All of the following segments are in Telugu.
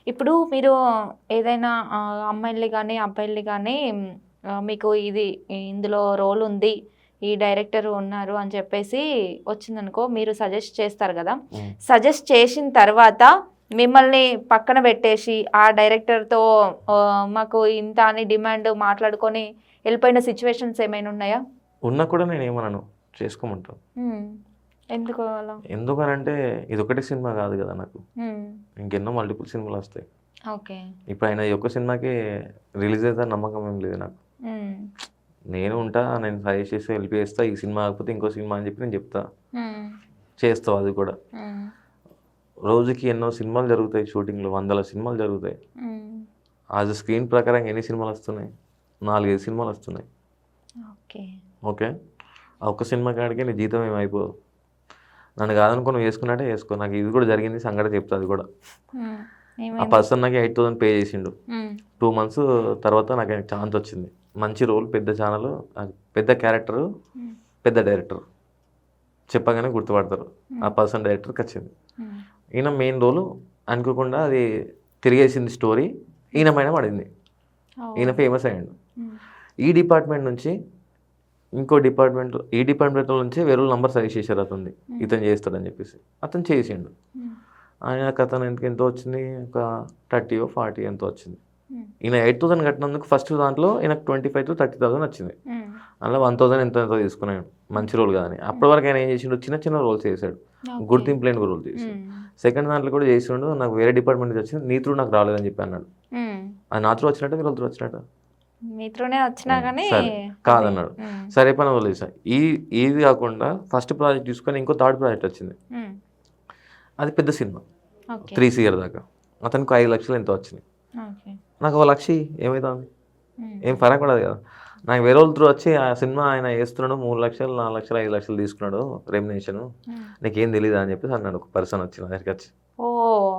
ఇప్పుడు మీరు ఏదైనా అమ్మాయిల్ని గానీ, అబ్బాయిల్ని గానీ మీకు ఇందులో రోల్ ఉంది. ఈ డైరెక్టర్ ఉన్నారు అని చెప్పేసి వచ్చిందనుకో, మీరు సజెస్ట్ చేస్తారు గదా! సజెస్ట్ చేసిన తర్వాత మిమ్మల్ని పక్కన పెట్టేసి, ఆ డైరెక్టర్‌తో మాకు ఇంత అని డిమాండ్ మాట్లాడుకొని వెళ్ళిపోయిన సిట్యుయేషన్స్ ఏమైనా ఉన్నాయా? ఉన్నా కూడా నేనేమనను. చేసుకోమంటాను. ఎందుకు అలా? ఎందుకనంటే ఇదొక్కటే సినిమా కాదు కదా నాకు. హ్మ్. ఇంకెన్నో మల్టిపుల్ సినిమాలొస్తాయి. ఓకే. ఇప్పుడు ఆయన ఈ ఒక్క సినిమాకే రిలీజ్ అయితదని నమ్మకం ఏం లేదు నాకు. హ్మ్. నేను ఉంటా, నేను సజెస్ట్ చేసి వెళ్ళిపోయేస్తా. ఈ సినిమా కాకపోతే ఇంకో సినిమా అని చెప్పి నేను చెప్తా. హ్మ్. చేస్తావు అది కూడా. హ్మ్. రోజుకి ఎన్నో సినిమాలు జరుగుతాయి షూటింగ్‌లో. వందల సినిమాలు జరుగుతాయి. హ్మ్. అది స్క్రీన్ ప్రకారంగా ఎన్ని సినిమాలొస్తున్నాయి? 4, 5 సినిమాలొస్తున్నాయి. ఓకే. ఓకే. ఆ ఒక్క సినిమా కాడికే నీ జీతం ఏమి అయిపోదు. నన్ను కాదనుకో నువ్వు చేసుకున్నట్టే చేసుకో. నాకు ఇది కూడా జరిగింది సంఘటన చెప్తా అది కూడా. హ్మ్. ఆ ఏమైంది? పర్సన్ నాకు 8,000 పే చేసిండు. హ్మ్. 2 మంత్స్ తర్వాత నాకు ఆయనకి ఛాన్స్ వచ్చింది. మంచి రోల్, పెద్ద ఛానల్, పెద్ద క్యారెక్టరు, హ్మ్. పెద్ద డైరెక్టర్. చెప్పగానే గుర్తుపడతారు. ఆ పర్సన్ డైరెక్టర్‌కి వచ్చింది. హ్మ్. ఈయన మెయిన్ రోలు అనుకోకుండా అది తిరిగేసింది స్టోరీ. ఈయన పైన పడింది. ఈయన ఓహ్! ఫేమస్ అయ్యిండు. హ్మ్. ఈ డిపార్ట్మెంట్ నుంచి ఇంకో డిపార్ట్మెంట్‌లో ఈ డిపార్ట్మెంట్‌లో నుంచే వేరే నంబర్ సజెస్ట్ చేశారు అతనిది. ఇతను చేస్తాడని చెప్పేసి. అతను చేసిండు. హ్మ్. ఆయనకు అతనికి ఎంతో వచ్చింది, ఒక 30 40 ఎంతో వచ్చింది. హ్మ్. ఈయన 8,000 కట్టినందుకు ఫస్ట్ దాంట్లో ఈయనకు 25,000-30,000 వచ్చింది. హ్మ్. అందులో 1,000 ఎంతో తీసుకున్నాడు. మంచి రోల్ కాదని. అప్పటి వరకు ఆయన ఏం చేసిండు, చిన్న చిన్న రోల్స్ చేశాడు. ఓకే. గుర్తింపు లేని రోల్ చేశాడు. హ్మ్. సెకండ్ దాంట్లో కూడా చేసిండు. నాకు వేరే డిపార్ట్మెంట్ నుంచి వచ్చింది. నీ త్రూ నాకు రాలేదని చెప్పి అన్నాడు. హ్మ్. అది నా త్రూ వచ్చినట్ట, వీళ్ళ త్రూ వచ్చినట్ట? మీ త్రూనే వచ్చినా గానీ సరే కాదన్నాడు. హ్మ్. సరే పని వదిలేసా. ఇది కాకుండా ఫస్ట్ ప్రాజెక్ట్ తీసుకొని ఇంకో థర్డ్ ప్రాజెక్ట్ వచ్చింది. హ్మ్. అది పెద్ద సినిమా. ఓకే. 3 CR దాకా. అతనికి 5 లక్షలు ఎంతో వచ్చినాయి. ఓకే. నాకు 1 లక్ష ఏమైతుంది? హ్మ్. ఏం ఫరక్ పడదు కదా. నాకు వేరే వాళ్ళ త్రూ వచ్చి ఆ సినిమా ఆయన వేస్తున్నాడు 3 లక్షలు, 4 లక్షలు, 5 లక్షలు తీసుకున్నాడు రెమ్యునేషన్. నీకేం తెలీదా అని చెప్పేసి అన్నాడు ఒక పర్సన్ వచ్చి నా దగ్గరికి వచ్చి. ఓహ్!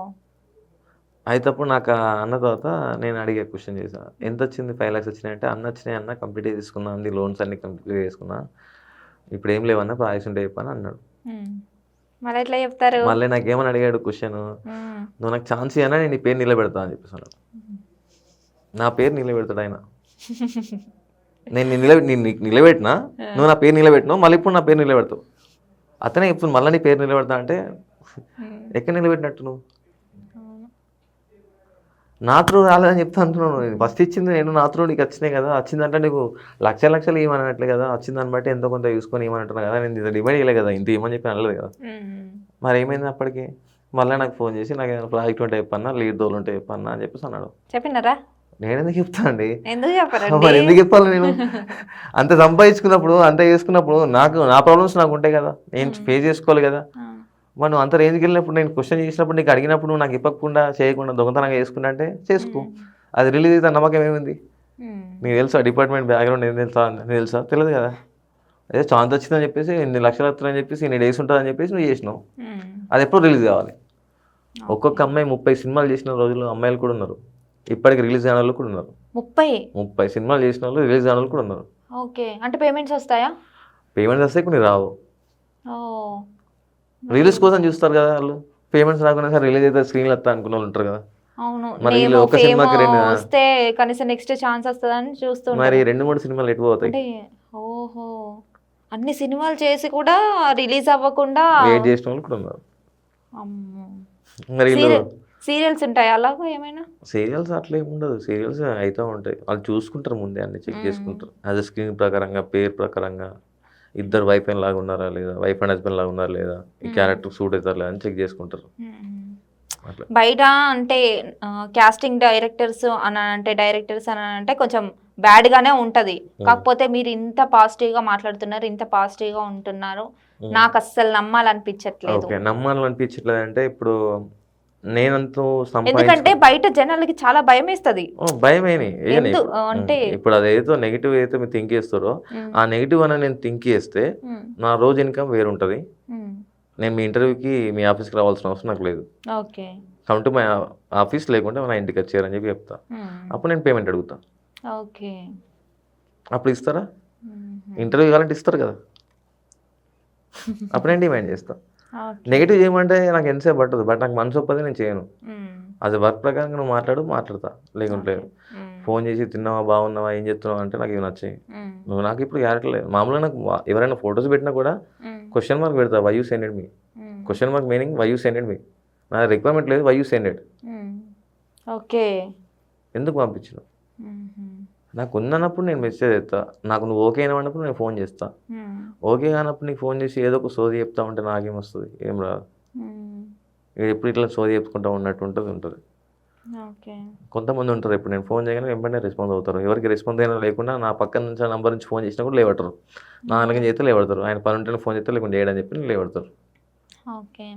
అయితే అప్పుడు నాకు అన్న తర్వాత నేను అడిగే క్వశ్చన్ చేశా. ఎంత వచ్చింది? 5 లక్షలు వచ్చినాయంటే అన్న వచ్చినాయి అన్న కంప్లీట్ తీసుకున్నా అంది, లోన్స్ అన్ని కంప్లీట్ చేసుకున్నా. ఇప్పుడు ఏం లేవన్నా ప్రాజెక్ట్స్ ఉంటే చెప్పని అన్నాడు. మరి ఎట్లా చెప్తారు? మళ్ళీ నాకేమని అడిగాడు క్వశ్చన్, నువ్వు నాకు ఛాన్స్ ఇవ్వనా నేను నీ పేరు నిలబెడతా అని చెప్పేసి అన్నాడు. నా పేరు నిలబెడతాడు ఆయన. నేను నిలబెట్టినా, నువ్వు నా పేరు నిలబెట్టినావు, మళ్ళీ ఇప్పుడు నా పేరు నిలబెడతావు. అతనే చెప్తుంది మళ్ళీ నీ పేరు నిలబెడతా అంటే ఎక్కడ నిలబెట్టినట్టు నువ్వు? నా త్రూ రాలేదని చెప్తా అంటున్నాను. ఫస్ట్ ఇచ్చింది నేను, నా త్రూ నీకు వచ్చినాయి కదా. వచ్చిందంటే నీకు లక్షలు ఇవ్వనట్లే కదా. వచ్చిందాన్ని బట్టి ఎంతో కొంత చూసుకొని ఇవ్వమంటున్నా కదా. నేను ఇంత డిమాండ్ చేయలే కదా, ఇంత ఇవ్వమని చెప్పి అనలేదు కదా. మరి ఏమైంది అప్పటికి? మళ్ళీ నాకు ఫోన్ చేసి నాకు ఏదైనా ప్రాజెక్ట్ ఉంటే చెప్పన్నా, లీడ్ రోల్ ఉంటే చెప్పన్నా అని చెప్పేసి అన్నాడు. చెప్పినారా? నేను ఎందుకు చెప్తా అండి? ఎందుకు చెప్పారండి? మరి ఎందుకు చెప్పాలి నేను? అంత సంపాదించుకున్నప్పుడు, అంత చేసుకున్నప్పుడు నా ప్రాబ్లమ్స్ నాకు ఉంటాయి కదా, నేను ఫేస్ చేసుకోవాలి కదా. మరి నువ్వు అంత రేంజ్కి వెళ్ళినప్పుడు, నేను క్వశ్చన్ చేసినప్పుడు, నీకు అడిగినప్పుడు నువ్వు నాకు ఇవ్వకుండా చేయకుండా దొంగతనంగా చేసుకున్నా అంటే చేసుకో. అది రిలీజ్ అయితే నమ్మకం ఏమైంది? నీకు తెలుసా డిపార్ట్మెంట్ బ్యాక్గ్రౌండ్ ఏం తెలుసా? తెలియదు కదా. అదే ఛాన్స్ వచ్చిందని చెప్పేసి, ఇన్ని లక్షలు వస్తుందని చెప్పేసి, ఇన్ని డేస్ ఉంటుందని చెప్పేసి నువ్వు చేసినావు. అది ఎప్పుడు రిలీజ్ కావాలి? ఒక్కొక్క అమ్మాయి 30 సినిమాలు చేసిన రోజులు అమ్మాయిలు కూడా ఉన్నారు. ఇప్పటికి రిలీజ్ అయిన వాళ్ళు కూడా ఉన్నారు. 30 సినిమాలు చేసిన వాళ్ళు రిలీజ్ అయిన వాళ్ళు కూడా ఉన్నారు. ఓకే. అంటే పేమెంట్స్ వస్తాయా? పేమెంట్స్ వస్తే కొన్ని రావు. ఓహ్! రిలీజ్ కోసం చూస్తారు కదా వాళ్ళు. పేమెంట్స్ రాకుండా సరే రిలీజ్ అయితే స్క్రీన్లు వస్తా అనుకున్న వాళ్ళు ఉంటారు కదా. అవును. మరి వీళ్ళు ఒక సినిమాకి వస్తే కనీసం నెక్స్ట్ ఛాన్స్ వస్తుందని చూస్తుంటారు. మరి 2-3 సినిమాలు ఎటు పోతాయి? అంటే ఓహో! అన్ని సినిమాలు చేసి కూడా రిలీజ్ అవ్వకుండా వెయిట్ చేసిన వాళ్ళు కూడా ఉన్నారు. అమ్మో! మరి వీళ్ళు సీరియల్స్ ఉంటాయా అలాగా ఏమైనా? సీరియల్స్ అట్లా ఏమి ఉండదు. సీరియల్స్ అవుతూ ఉంటాయి. వాళ్ళు చూసుకుంటారు, ముందే అన్ని చెక్ చేసుకుంటారు. యాజ్ అ స్క్రీన్ ప్రకారంగా, పేరు ప్రకారంగా, ఇద్దరు వైఫ్ అండ్ లాగా ఉన్నారా లేదా, వైఫ్ అండ్ హస్బెండ్ లాగా ఉన్నారా లేదా, ఈ క్యారెక్టర్ సూట్ అవుతారా లేదా అని చెక్ చేసుకుంటారు. బయట అంటే కాస్టింగ్ డైరెక్టర్స్ అని అంటే కొంచెం బ్యాడ్ గానే ఉంటది. కాకపోతే మీరు ఇంత పాజిటివ్ గా మాట్లాడుతున్నారు, ఇంత పాజిటివ్ గా ఉంటున్నారు, నాకు అస్సలు నమ్మాలనిపించట్లేదు. ఓకే, నమ్మాలనిపించట్లేదు అంటే ఇప్పుడు నేనంతా ఎందుకంటే బయట జనాలకి చాలా భయం వేస్తుంది. భయమేని అంటే ఇప్పుడు అదేదో నెగిటివ్ అయితే మీరు థింక్ చేస్తారో, ఆ నెగిటివ్ అని నేను థింక్ చేస్తే నా రోజు ఇన్కమ్ వేరు ఉంటుంది. నేను మీ ఇంటర్వ్యూకి మీ ఆఫీస్కి రావాల్సిన అవసరం నాకు లేదు. Okay, come to my office, లేకుంటే నా ఇంటికి వచ్చారని చెప్పి చెప్తా. అప్పుడు నేను పేమెంట్ అడుగుతా. ఓకే, అప్పుడు ఇస్తారా? ఇంటర్వ్యూ కావాలంటే ఇస్తారు కదా. అప్పుడు నేను డిమాండ్ చేస్తా. నెగిటివ్ చేయమంటే నాకు ఎంతసేపు పట్టదు, బట్ నాకు మనసు ఒప్పదే నేను చేయను. అది వర్క్ ప్రకారంగా నువ్వు మాట్లాడతా లేకుంటే లేదు. ఫోన్ చేసి తిన్నావా బాగున్నావా ఏం చెప్తున్నావు అంటే నాకు ఇవి నచ్చాయి. నువ్వు నాకు ఇప్పుడు క్యారెక్టర్ లేదు. మామూలుగా నాకు ఎవరైనా ఫొటోస్ పెట్టినా కూడా క్వశ్చన్ మార్క్ పెడతా, why you sended me. Question mark meaning why you sended me. నా రిక్వైర్మెంట్ లేదు, వై యూ సెండెడ్. ఓకే. ఎందుకు పంపించను? నాకు ఉందన్నప్పుడు నేను మెసేజ్ చేస్తా, నాకు నువ్వు ఓకే అయినప్పుడు నేను ఫోన్ చేస్తా. ఓకే కానప్పుడు నీకు ఫోన్ చేసి ఏదో ఒక సోది చెప్తా ఉంటే నాకేం వస్తుంది, ఏం రాదు. ఎప్పుడు ఇట్లా సోది చెప్పుకుంటా ఉన్నట్టు ఉంటుంది. ఓకే. కొంతమంది ఉంటారు, ఇప్పుడు నేను ఫోన్ చేయగానే వెంటనే రెస్పాన్స్ అవుతారు. ఎవరికి రెస్పాన్స్ అయినా లేకుండా నా పక్కన నుంచి ఆ నంబర్ నుంచి ఫోన్ చేసినా కూడా లేవడతారు. నా అలాగే చేస్తే లేవడతారు. ఆయన పని ఉంటేనే ఫోన్ చేస్తే లేకుండా చేయడని చెప్పి లేవడతారు. ఓకే.